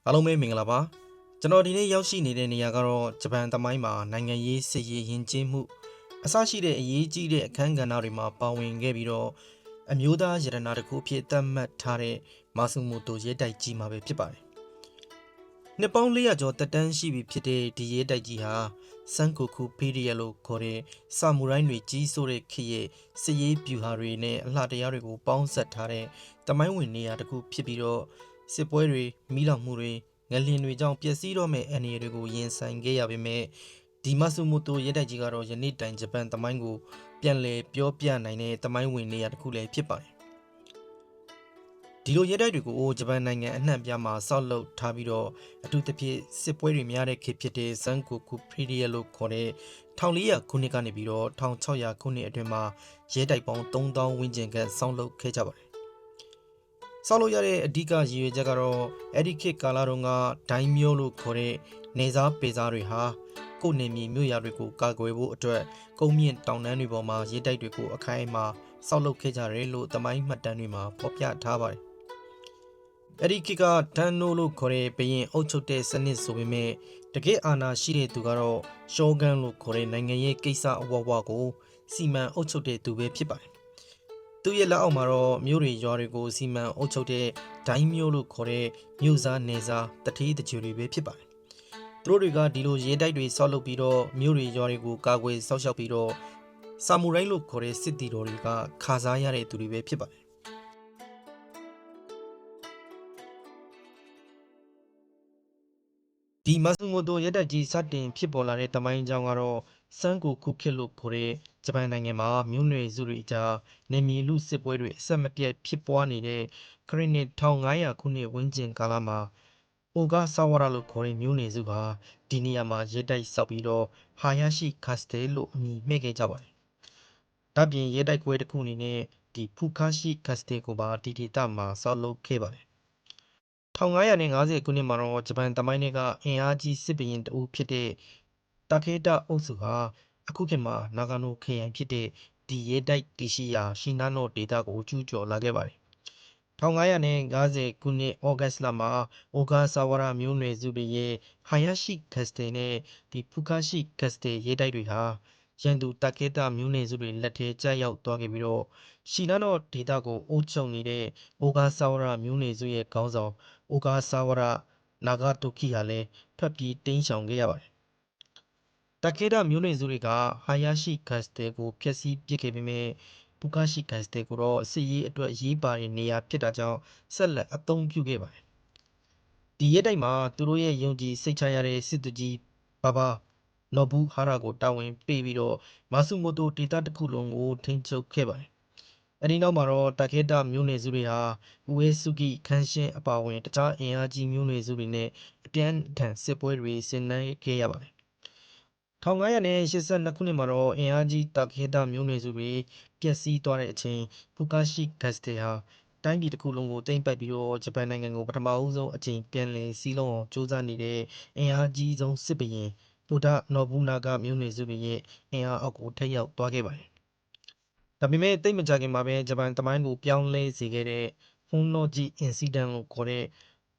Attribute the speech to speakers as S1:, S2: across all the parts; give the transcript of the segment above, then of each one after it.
S1: အားလုံးပဲမင်္ဂလာပါကျွန်တော်ဒီနေ့ရောက်ရှိနေတဲ့နေရာကတော့ဂျပန်သမိုင်းမှာနိုင်ငံရေးစစ်ရေးယဉ်ကျေးမှုအစရှိတဲ့အရေးကြီးတဲ့အခမ်းကဏ္ဍတွေမှာပါဝင်ခဲ့ပြီးတော့အမျိုးသားရတနာတစ်ခုအဖြစ်သတ်မှတ်ထားတဲ့မာဆူမိုတိုရဲတိုက်ကြီးမှာပဲဖြစ်ပါတယ်နှစ်ပေါင်း400ကျော်တက်တန်းရှိပြီဖြစ်တဲ့ဒီရဲတိုက်ကြီးဟာစန်ကိုကူပီရီယလို့ခေါ်တဲ့ဆာမူရိုင်းတွေကြီးစိုးတဲ့ခေတ်ရဲ့စစ်ရေးဗျူဟာတွေနဲ့အလှတရားတွေကိုပေါင်းစပ်ထားတဲ့သမိုင်းဝင်နေရာတစ်ခုဖြစ်ပြီးတော့စစ်ပွဲတွေမိလောင်မှုတွေငလျင်တွေကြောင့်ပျက်စီးတော့မဲ့အန္တရာယ်တွေကိုရင်ဆိုင်ခဲ့ရပေမဲ့ဒီမာဆူမိုတိုရဲတိုက်ကြီးကတော့ယနေ့တိုင်ဂျပန်သမိုင်းကိုပြန်လည်ပြောပြနိုင်တဲ့သမိုင်းဝင်နေရာတစ်ခုလည်းဖြစ်ပါတယ်ဒီလိုရဲတိုက်တွေကိုဂျပန်နိုင်ငံအနှံ့ပြားမှာဆောက်လုပ်ထားပြီးတော့အထူးသဖြင့်စစ်ပွဲတွေများတဲ့ခေတ်ဖြစ်တဲ့ဇန်ကိုကူပရီရီယလို့ခေါ်တဲ့1400ခုနှစ်ကနေပြီးတော့1600ခုနှစ်အတွင်းမှာရဲတိုက်ပေါင်း3000ဝန်းကျင်ခန့်ဆောက်လုပ်ခဲ့ကြပါတယ်ဆောက်လုပ်ရတဲ့အဓိကရည်ရွယ်ချက်ကတော့အဲ့ဒီခေတ်ကာလတုန်းကဒိုင်းမျိုးလို့ခေါ်တဲ့နေစားပေစားတွေဟာကိုယ်နေမြေမြို့ရွာတွေကိုကာကွယ်ဖို့အတွက်ကုန်းမြင့်တောင်တန်းတွေပေါ်မှာရဲတိုက်တွေကိုအခိုင်အမာဆောက်လုပ်ခဲ့ကြတယ်လို့သမိုင်းမှတ်တမ်းတွေမှာဖော်ပြထားပါတယ်အဲ့ဒီခေတ်ကဒန်နိုလို့ခေါ်တဲ့ဘရင်အုပ်ချုပ်တဲ့စနစ်ဆိုပေမဲ့တကယ့်အာဏာရှိတဲ့သူကတော့ရှောဂန်လို့ခေါ်တဲ့နိုင်ငံရဲ့ကိစ္စအဝဝကိုစီမံအုပ်ချုပ်တဲ့သူပဲဖြစ်ပါတယ်သူရဲ့လက်အောက်မှာတော့မြို့တွေရွာတွေကိုစီမံအုပ်ချုပ်တဲ့ဒိုင်းမျိုးလို့ခေါ်တဲ့မြို့စားနေစားတထေးတကြွတွေပဲဖြစ်ပါတယ်သူတို့တွေကဒီလိုရဲတိုက်တွေဆောက်လုပ်ပြီးတော့မြို့တွေရွာတွေကိုကာကွယ်စောင့်ရှောက်ပြီးတော့ဆာမူရိုင်းလို့ခေါ်တဲ့စစ်တီတော်တွေကခါစားရတဲ့သူတွေပဲဖြစ်ပါတယ်ဒီမာဆူမိုတိုရဲတိုက်ကြီးစတင်ဖြစ်ပေါ်လာတဲ့တမိုင်းကြောင်းကတော့စန်ကိုခုခေတ်လို့ခေါ်တဲ့ဂျပန်နိုင်ငံမှာမြို့နယ်စုတွေကြားနေမြေလူစစ်ပွဲတွေအဆက်မပြတ်ဖြစ်ပွားနေတဲ့ခရစ်နှစ်1500ခုနှစ်ဝန်းကျင်ကာလမှာအိုဂါဆာဝရာလို့ခေါ်တဲ့မြို့နယ်စုဟာဒီနေရာမှာရဲတိုက်ဆောက်ပြီးတော့ဟာယာရှိကတ်စတယ်လို့အမည်မှဲ့ခဲ့ကြပါတယ်။ဒါပြင်ရဲတိုက်ကွဲတစ်ခုအနေနဲ့ဒီဖူခါရှိကတ်စတယ်ကိုပါဒီဒေသမှာဆောက်လုပ်ခဲ့ပါတယ်1550ခုနှစ်မှာတော့ဂျပန်တမိုင်းတွေကအင်အားကြီးစစ်ဘရင်တအုပ်ဖြစ်တဲ့တာခေတာအုပ်စုဟာအခုခေတ်မှာနာဂါနိုခရိုင်ဖြစ်တဲ့ဒီရဲတိုက်တရှိရာရှီနာနိုဒေသကိုကျူးကျော်လာခဲ့ပါတယ်1550ခုနှစ်ဩဂတ်စ်လမှာအိုဂါဆာဝရာမျိုးနွယ်စုတွေရဲ့ဟာယာရှိကတ်စတယ်နဲ့ဒီဖူကာရှိကတ်စတယ်ရဲတိုက်တွေဟာရန်သူတာခေတာမျိုးနွယ်စုတွေလက်ထဲကျရောက်သွားခဲ့ပြီးတော့ရှီနာနိုဒေသကိုအုပ်ချုပ်နေတဲ့အိုဂါဆာဝရာမျိုးနွယ်စုရဲ့ခေါင်းဆောင်အိုဂါဆာဝရာနာဂါတိုကီဟာလည်းထွက်ပြေးတိမ်းရှောင်ခဲ့ရပါတယ်။တာကေတာမျိုးနွယ်စုတွေကဟာယာရှိကတ်စတယ်ကိုဖျက်ဆီးပစ်ခဲ့ပေမဲ့ပူကာရှိကတ်စတယ်ကိုတော့စစ်ရေးအတွက်ရေးပါတဲ့နေရာဖြစ်တာကြောင့်ဆက်လက်အသုံးပြုခဲ့ပါတယ်။ဒီရဲတိုက်မှာသူတို့ရဲ့ယုံကြည်စိတ်ချရတဲ့စစ်သူကြီးဘာဘာနော်ဘူးဟာရာကိုတာဝန်ပေးပြီးတော့မာဆူမိုတိုဒေတာတစ်ခုလုံးကိုထိန်းချုပ်ခဲ့ပါတယ်အဲဒီနောက်မှာတော့တာခေတာမျိုးနွယ်စုတွေဟာဥဝဲစုကိခန်းရှင်းအပါအဝင်တခြားအင်အားကြီးမျိုးနွယ်စုတွေနဲ့အပြန်အထန်စစ်ပွဲတွေဆင်နွှဲခဲ့ရပါတယ်1582ခုနှစ်မှာတော့အင်အားကြီးတာခေတာမျိုးနွယ်စုတွေပျက်စီးသွားတဲ့အချိန်ဖူကာရှိဂတ်စတယ်ဟာတိုင်းပြည်တစ်ခုလုံးကိုတိမ့်ပိုက်ပြီးတော့ဂျပန်နိုင်ငံကိုပထမအဆုံးအကြိမ်ပြန်လည်စီးလုံးအောင်စူးစမ်းနေတဲ့အင်အားကြီးဆုံးစစ်ဘရင်တိုဒါနော်ဘူးနာဂမျိုးနွယ်စုတွေရဲ့အင်အားအောက်ကိုထက်ရောက်သွားခဲ့ပါတယ်ဒါပေမဲ့တိတ်မကြခင်မှာပဲဂျပန်တမိုင်းကိုပြောင်းလဲစေခဲ့တဲ့ဖုန်နိုဂျီအင်စီဒန့်လို့ခေါ်တဲ့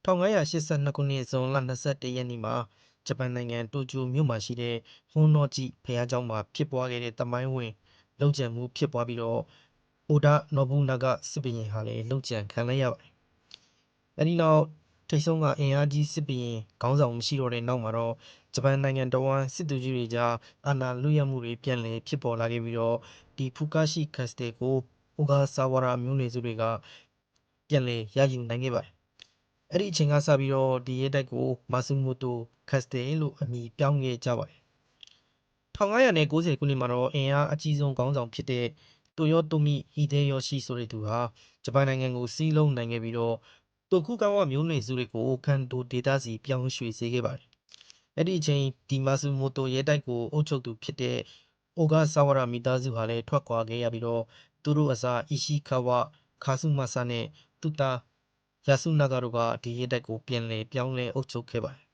S1: 1582ခုနှစ်ဇွန်လ21ရက်နေ့မှာဂျပန်နိုင်ငံတိုကျိုမြို့မှာရှိတဲ့ဖုန်နိုဂျီဖျားကျောင်းမှာဖြစ်ပွားခဲ့တဲ့တမိုင်းဝင်လုံခြံမှုဖြစ်ပွားပြီးတော့အိုဒါနော်ဘူးနာဂစစ်ဘရင်ဟာလည်းလုံခြံခံလိုက်ရပါတယ်။အဲဒီနောက်ထိတ်ဆုံးကအင်အားကြီးစစ်ဘရင်ခေါင်းဆောင်မရှိတော့တဲ့နောက်မှာတော့ဂျပန်နိုင်ငံတော်ဝန်စစ်သူကြီးတွေကြားအာဏာလွှဲမှုတွေပြန်လည်ဖြစ်ပေါ်လာခဲ့ပြီးတော့ဒီဖူကာရှိကတ်စတယ်ကိုအိုဂါဆာဝရာမျိုးနွယ်စုတွေကပြန်လည်ရယူနိုင်ခဲ့ပါတယ်။အဲ့ဒီအချိန်ကစပြီးတော့ဒီရဲတိုက်ကိုမာဆူမိုတိုကတ်စတယ်လို့အမည်ပြောင်းခဲ့ကြပါတယ်။1590ခုနှစ်မှာတော့အင်အားအကြီးဆုံးခေါင်းဆောင်ဖြစ်တဲ့တိုယောတိုမီဟီဒေယောရှိဆိုတဲ့သူဟာဂျပန်နိုင်ငံကိုစီးလုံးနိုင်ခဲ့ပြီးတော့တိုခုဂါဝမျိုးနွယ်စုတွေကိုကန်တိုဒေသစီပြောင်းရွှေ့စေခဲ့ပါတယ်။အဲ့ဒီအချိန်ဒီမာဆူမိုတိုရဲတိုက်ကိုအုပ်ချုပ်သူဖြစ်တဲ့အိုဂါဆာဝရာမိသားစုဟာလည်းထွက်ခွာခဲ့ရပြီးတော့သူတို့အစားအီရှိခါဝခါဆုမဆာနဲ့သူတာယာဆုနာဂါတို့ကဒီရဲတိုက်ကိုပြန်လည်ပြောင်းလဲအုပ်ချုပ်ခဲ့ပါတယ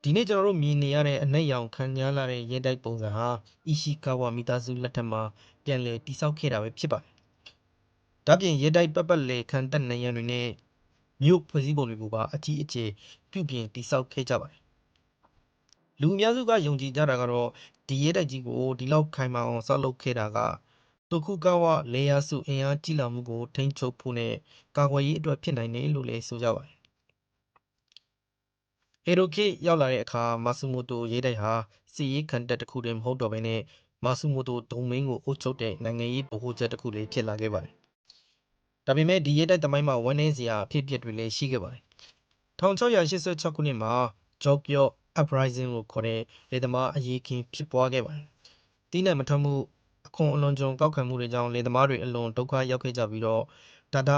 S1: ်ဒီနေ့ကျွန်တော်တို့မြင်နေရတဲ့အနက်ရောင်ခံညားလာတဲ့ရဲတိုက်ပုံစံဟာအီရှိကာဝမိသားစုလက်ထက်မှာပြန်လည်တည်ဆောက်ခဲ့တာပဲဖြစ်ပါတယ်။ဒါပြင်ရဲတိုက်ပတ်ပတ်လည်ခံတပ်နေရံတွေနဲ့ မြို့ဖွဲ့စည်းပုံတွေကိုပါအကြီးအကျယ်ပြုပြင်တည်ဆောက်ခဲ့ကြပါတယ်။လူအများစုကယုံကြည်ကြတာကတော့ဒီရဲတိုက်ကြီးကိုဒီလောက်ခိုင်မာအောင်ဆောက်လုပ်ခဲ့တာကတိုခုဂဝလေယာစုအင်အားကြီးလာမှုကိုထိန်းချုပ်ဖို့နဲ့ကာကွယ်ရေးအတွက်ဖြစ်နိုင်တယ်လို့လည်းဆိုကြပါတယ်။အေရိုခေရောက်လာတဲ့အခါမာဆူမိုတိုရဲတိုက်ဟာစစ်ရေးခံတပ်တစ်ခုတည်းမဟုတ်တော့ဘဲနဲ့မာဆူမိုတိုဒုံမင်းကိုအုပ်ချုပ်တဲ့နိုင်ငံရေးဗဟိုချက်တစ်ခုလည်းဖြစ်လာခဲ့ပါတယ်။ဒါပေမဲ့ဒီရဲတိုက်သမိုင်းမှာဝန်းနေစရာအဖြစ်အပျက်တွေလည်းရှိခဲ့ပါတယ်။1686ခုနှစ်မှာဂျော့ကီယော့ uprising လို့ခေါ်တဲ့လေသမားအရေးအခင်းဖြစ်ပွားခဲ့ပါတယ်။တီးနှံမထွက်မှုအခွန်အလွန်ကြုံကောက်ခံမှုတွေကြောင့်လေသမားတွေအလွန်ဒုက္ခရောက်ခဲ့ကြပြီးတော့တာဒ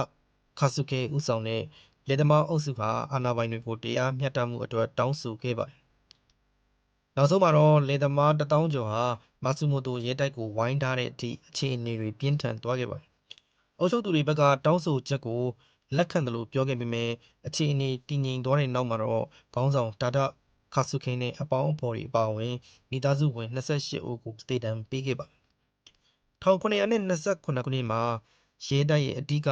S1: ခါဆုကေဦးဆောင်တဲ့လေသမားအုပ်စုကအာဏာပိုင်တွေကိုတရားမျှတမှုအတွက်တောင်းဆိုခဲ့ပါတယ်။နောက်ဆုံးမှာတော့လေသမား1000ကျော်ဟာမာဆူမိုတိုရဲတိုက်ကိုဝိုင်းထားတဲ့အထိအခြေအနေတွေပြင်းထန်သွားခဲ့ပါတယ်။အုပ်ချုပ်သူတွေဘက်ကတောင်းဆိုချက်ကိုလက်ခံတယ်လို့ပြောခဲ့ပေမဲ့အခြေအနေတည်ငြိမ်သွားတဲ့နောက်မှာတော့ခေါင်းဆောင်တာဒခါဆုခေနဲ့အပေါင်းအဖော်တွေအပါအဝင်မိသားစုဝင်28ဦးကိုတေတံပေးခဲ့ပါတယ်။1929ခုနှစ်မှာရဲတိုက်ရဲ့အဓိက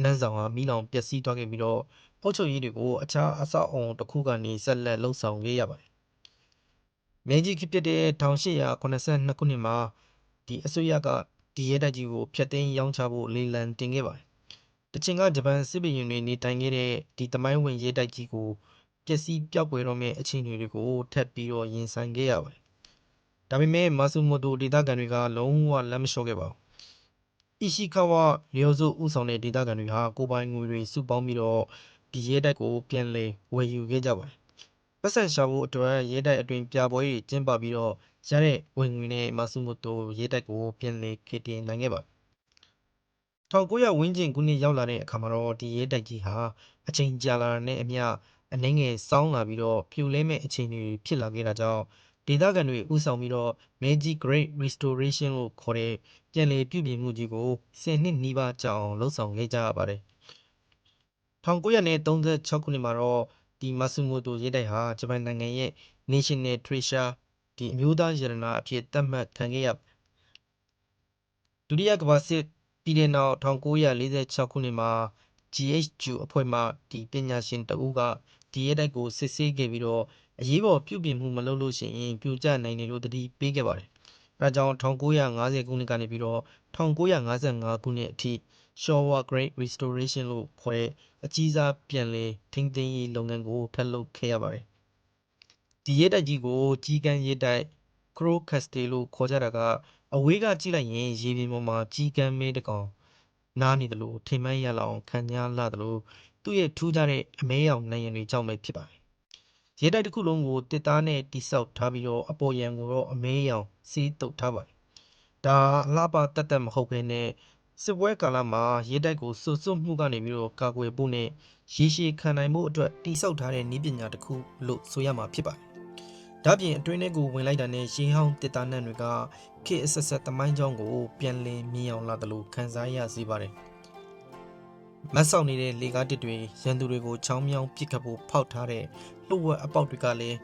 S1: နန်းဆောင်ဟာမိလောင်ပျက်စီးသွားခဲ့ပြီးတော့အုပ်ချုပ်ရေးတွေကိုအခြားအဆောက်အအုံတစ်ခုကနေဆက်လက်လှုပ်ဆောင်ခဲ့ရပါတယ်။明治ခေတ်ဖြစ်တဲ့1882ခုနှစ်မှာဒီအစိုးရကဒီရဲတိုက်ကြီးကိုဖျက်သိမ်းရောင်းချဖို့လေလံတင်ခဲ့ပါတယ်။တချင်ကဂျပန်စစ်ဘီရင်တွေနေထိုင်ခဲ့တဲ့ဒီသမိုင်းဝင်ရဲတိုက်ကြီးကိုပျက်စီးပျောက်ကွယ်တော့မယ့်အခြေအနေတွေကိုထပ်ပြီးတော့ရင်ဆိုင်ခဲ့ရပါတယ်။ဒါပေမဲ့မာဆူမိုတိုဒေသခံတွေကလုံးဝလက်မလျှော့ခဲ့ပါဘူး။အီရှိခဝလျော်စုဦးဆောင်တဲ့ဒေသခံတွေဟာကိုပိုင်ငွေတွေစုပေါင်းပြီးတော့ဒီရဲတိုက်ကိုပြန်လည်ဝယ်ယူခဲ့ကြပါတယ်။ပတ်စံရှာဖို့အတွက်ရဲတိုက်အတွင်းပြပွဲတွေကျင်းပပြီးတော့ရတဲ့ဝင်ငွေနဲ့မာဆူမိုတိုရဲတိုက်ကိုပြန်လည်ခေတင်နိုင်ခဲ့ပါတယ်။1900ဝန်းကျင်ခုနှစ်ရောက်လာတဲ့အခါမှာတော့ဒီရဲတိုက်ကြီးဟာအချိန်ကြာလာတဲ့နဲ့အမျှအနှဲငယ်စောင်းလာပြီးတော့ပြိုလဲမဲ့အခြေအနေတွေဖြစ်လာခဲ့တာကြောင့်ဒေသခံတွေဥဆောင်ပြီးတော့ Meiji Great Restoration လို့ခေါ်တဲ့ပြန်လည်ပြုပြင်မှုကြီးကို10နှစ်နီးပါးကြာအောင်လှုပ်ဆောင်ခဲ့ကြရပါတယ်။1936ခုနှစ်မှာတော့ဒီမာဆူမိုတိုရဲတိုက်ဟာဂျပန်နိုင်ငံရဲ့ National Treasure ဒီအမျိုးသားရတနာအဖြစ်သတ်မှတ်ခံခဲ့ရဒုတိယကမ္ဘာစစ်ပြီးတဲ့နောက်1946ခုနှစ်မှာ GHQ အဖွဲ့မှဒီပညာရှင်တဦးကဒီရဲတိုက်ကိုစစ်ဆေးခဲ့ပြီးတော့အရေးပေါ်ပြုပြင်မှုမလုပ်လို့ရှိရင်ပြိုကျနိုင်တယ်လို့သတိပေးခဲ့ပါတယ်။အဲဒါကြောင့်1950ခုနှစ်ကနေပြီးတော့1955ခုနှစ်အထိ Showa Great Restoration လို့ခေါ်တဲ့အကြီးစားပြန်လည်ထိန်းသိမ်းရေးလုပ်ငန်းကိုထပ်လုပ်ခဲ့ရပါတယ်။ဒီရဲတိုက်ကြီးကိုကြီးကန်းရဲတိုက် Crow Castle လို့ခေါ်ကြတာကအဝေးကကြည့်လိုက်ရင်ရေပြင်ပေါ်မှာကြီးကန်းမဲတကောင်နားနေတယ်လို့ထင်မှန်းရလောက်အောင်ခံရလာတယ်လို့သူ့ရဲ့ထူးခြားတဲ့အမဲရောင်နိုင်ရံတွေကြောင့်ပဲဖြစ်ပါတယ်။ရဲတိုက်တစ်ခုလုံးကိုတစ်သားနဲ့တိဆောက်ထားပြီးတော့အပေါ်ယံကိုတော့အမဲရောင်စီးတုပ်ထားပါတယ်။ဒါအလှပတတ်မဟုတ်ဘဲနဲ့စစ်ပွဲကာလမှာရဲတိုက်ကိုစွတ်စွတ်မှုကနေပြီးတော့ကာကွယ်ဖို့နဲ့ရေရှည်ခံနိုင်မှုအတွက်တိဆောက်ထားတဲ့နည်းပညာတစ်ခုလို့ဆိုရမှာဖြစ်ပါတယ်။ဒါပြင်အတွင်းထဲကိုဝင်လိုက်တာနဲ့ရေဟောင်းတစ်သားနှံတွေကခေတ်အဆက်ဆက်သမိုင်းကြောင်းကိုပြန်လည်မြင်အောင်လာတယ်လို့ခန်းစားရစေပါတယ်။မတ်ဆောက်နေတဲ့လေကားတစ်တွေရန်သူတွေကိုချောင်းမြောင်းပစ်ခတ်ဖို့ဖောက်ထားတဲ့လှုပ်ဝက်အပေါက်တွေကလည်း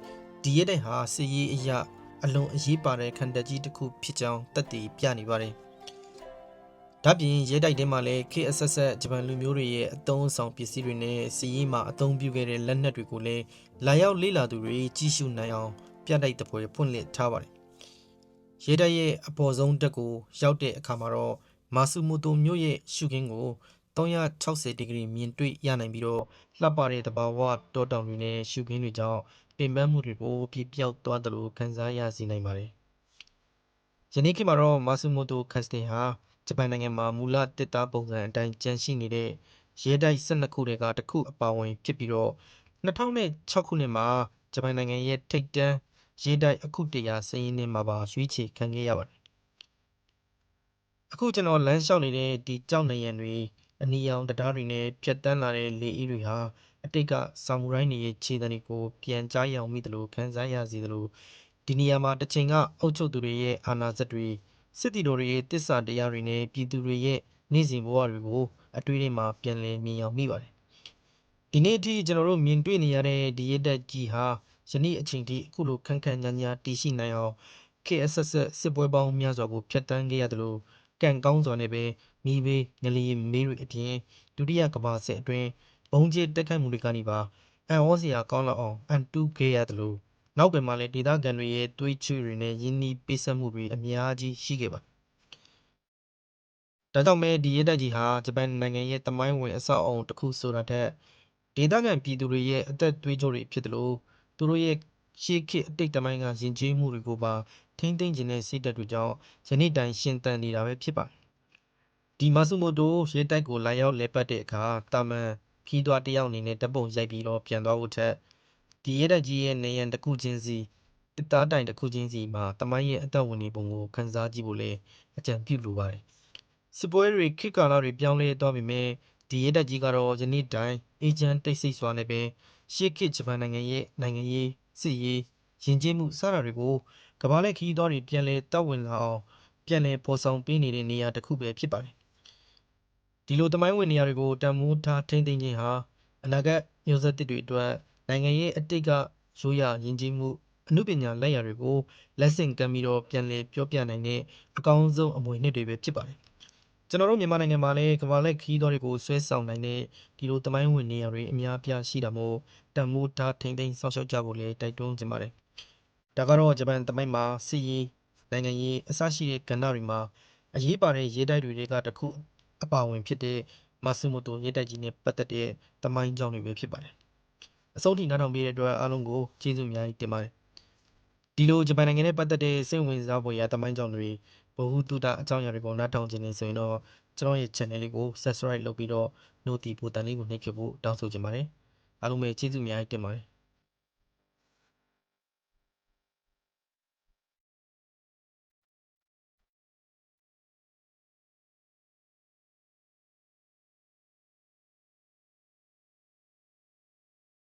S1: ဒီရဲတိုက်ဟာစစ်ရေးအရာအလွန်အရေးပါတဲ့ခံတပ်ကြီးတစ်ခုဖြစ်ကြောင်းသက်သေပြနေပါတယ်။ဒါပြင်ရဲတိုက်ထဲမှာလည်းခေတ်အဆက်ဆက်ဂျပန်လူမျိုးတွေရဲ့အသုံးအဆောင်ပစ္စည်းတွေနဲ့စစ်ရေးမှာအသုံးပြုခဲ့တဲ့လက်နက်တွေကိုလည်းလာရောက်လေ့လာသူတွေကြီးစုနိုင်အောင်ပြတိုက်တပွဲဖွင့်လှစ်ထားပါတယ်။ရဲတိုက်ရဲ့အပေါ်ဆုံးတက်ကိုရောက်တဲ့အခါမှာတော့မာဆူမိုတိုမြို့ရဲ့ရှုခင်းကို360ဒီဂရီမြင်တွေ့ရနိုင်ပြီးတော့လှပတဲ့သဘာဝတောတောင်တွေနဲ့ရှုခင်းတွေကြောင့်ပင်ပန်းမှုတွေကိုပြပြောက်သွားတယ်လို့ခန်းစားရစေနိုင်ပါတယ်။ယနေ့ခေတ်မှာတော့မာဆူမိုတိုကက်စတယ်ဟာဂျပန်နိုင်ငံမှာမူလတစ်သားပုံစံအတိုင်းကျန်ရှိနေတဲ့ရဲတိုက်12ခုတည်းကတစ်ခုအပါအဝင်ဖြစ်ပြီးတော့2006ခုနှစ်မှာဂျပန်နိုင်ငံရဲ့ထိပ်တန်းရဲတိုက်အခု100စည်ရင်းထဲမှာပါရွေးချယ်ခံခဲ့ရပါတယ်။အခုကျွန်တော်လမ်းလျှောက်နေတဲ့ဒီကြောက်နေရံတွေအနီရောင်တရားတွေနဲ့ဖြတ်တန်းလာတဲ့လေအေးတွေဟာအတိတ်ကဆာမူရိုင်းတွေရဲ့ခြေတံတွေကိုပြန်ကြားရအောင်မိတယ်လို့ခန်းစားရစေတယ်လို့ဒီနေရာမှာတစ်ချိန်ကအုပ်ချုပ်သူတွေရဲ့အာဏာစက်တွေစစ်တီတော်တွေရဲ့တစ္ဆာတရားတွေနဲ့ပြည်သူတွေရဲ့နေ့စဉ်ဘဝတွေကိုအတွေ့အထိမှာပြန်လည်မြင်အောင်မိပါတယ်။ဒီနေ့အထိကျွန်တော်တို့မြင်တွေ့နေရတဲ့ဒီရဲတပ်ကြီးဟာယနေ့အချိန်ထိအခုလိုခန့်ခန့်ညာညာတည်ရှိနိုင်အောင်ခေတ်အဆက်ဆက်စစ်ပွဲပေါင်းများစွာကိုဖျက်ဆီးခဲ့ရတယ်လို့ကံကောင်းစွာနဲ့ပဲမိဘေးငလျင်မေးတွေအပြင်ဒုတိယကမ္ဘာစစ်အတွင်း ဘုံကျဲတက်ခိုက်မှုတွေကနေပါအံ့ဩစရာကောင်းလောက်အောင်အန်တုခဲ့ရတယ်လို့နောက်ကွယ်မှာလည်းဒေသခံတွေရဲ့တွေးချွေတွေနဲ့ယင်းနှီးပေးဆက်မှုတွေအများကြီးရှိခဲ့ပါ ဒါကြောင့်မဲဒီရဲတိုက်ကြီးဟာဂျပန်နိုင်ငံရဲ့တမိုင်းဝင်အဆောက်အအုံတစ်ခုဆိုတာထက်ဒေသခံပြည်သူတွေရဲ့အသက်သွေးကြောတွေဖြစ်တယ်လို့သူတို့ရဲ့ရှေးခေတ်အတိတ်တမိုင်းကယဉ်ကျေးမှုတွေကိုပါထိမ့်သိမ့်ခြင်းတဲ့စိတ်ဓာတ်တွေကြောင့်ယနေ့တိုင်ရှင်သန်နေတာပဲဖြစ်ပါတယ်ဒီမာဆုမိုတိုရဲတိုက်ကိုလာရောက်လဲပတ်တဲ့အခါတာမန်ခီးသွွားတစ်ယောက်အနေနဲ့တပ်ပုံရိုက်ပြီးတော့ပြန်သွားဖို့ထက်ဒီရဲတိုက်ကြီးရဲ့နေရန်တစ်ခုချင်းစီတစ်သားတိုင်တစ်ခုချင်းစီမှာတမိုင်းရဲ့အသက်ဝင်နေပုံကိုခန်းစားကြည့်ဖို့လဲအကြံပြုလိုပါတယ် စစ်ပွဲတွေခေတ်ကာလတွေပြောင်းလဲသွားပေမဲ့ဒီရဲတပ်ကြီးကတော့ယနေ့တိုင်အေဂျင့်တိတ်ဆိတ်စွာနဲ့ပဲရှေးခေတ်ဂျပန်နိုင်ငံရဲ့နိုင်ငံရေးစစ်ရေးယဉ်ကျေးမှုစတာတွေကိုကမ္ဘာလက်ခီးသွားတွေပြန်လဲတောက်ဝင်လာအောင်ပြန်လဲပေါ်ဆောင်ပေးနေတဲ့နေရာတစ်ခုပဲဖြစ်ပါတယ်ဒီလိုတမိုင်းဝင်နေရာတွေကိုတန်မိုးထားထိမ့်သိမ့်ခြင်းဟာအနာဂတ်မျိုးဆက်တွေအတွက်နိုင်ငံရေးအတိတ်ကရိုးရာယဉ်ကျေးမှုအမှုပညာလက်ရာတွေကိုလက်ဆင့်ကမ်းပြီးတော့ပြန်လဲပြောပြနိုင်တဲ့အကောင်းဆုံးအမွေအနှစ်တွေပဲဖြစ်ပါတယ် ကျွန်တော်တို့မြန်မာနိုင်ငံမှာလည်းကမ္ဘာလက်ခီးသွားတွေကိုဆွဲဆောင်နိုင်တဲ့ဒီလိုတမိုင်းဝင်နေရာတွေအများအပြားရှိတာမို့တန်မိုးထားထိမ့်သိမ်းဆောက်ရှောက်ကြဖို့လည်းတိုက်တွန်းချင်ပါတယ်။ဒါကတော့ဂျပန်တမိုင်းမှာစစ်ရေးနိုင်ငံရေးအစရှိတဲ့ကဏ္ဍတွေမှာအရေးပါတဲ့ရေးတိုက်တွေကတစ်ခုအပါအဝင်ဖြစ်တဲ့မာဆူမိုတိုရေးတိုက်ကြီးနဲ့ပတ်သက်တဲ့တမိုင်းကြောင်းတွေပဲဖြစ်ပါတယ်။အဆုံးထိနားထောင်ပေးတဲ့အတွက်အားလုံးကိုကျေးဇူးအများကြီးတင်ပါတယ်။ဒီလိုဂျပန်နိုင်ငံနဲ့ပတ်သက်တဲ့စိတ်ဝင်စားဖွယ်ရာတမိုင်းကြောင်းတွေဘဝတုဒအကြောင်းအရာတွေကိုနားထောင်ခြင်းနေဆိုရင်တော့ကျွန်တော်ရဲ့ channel လေးကို subscribe လုပ်ပြီးတော့ notification ဘုတ်တန်လေးကိုနှိပ်ခဲ့ဖို့တောင်းဆိုချင်ပါတယ်အားလုံးပဲကျေးဇူးအများကြီးတင်ပါတယ်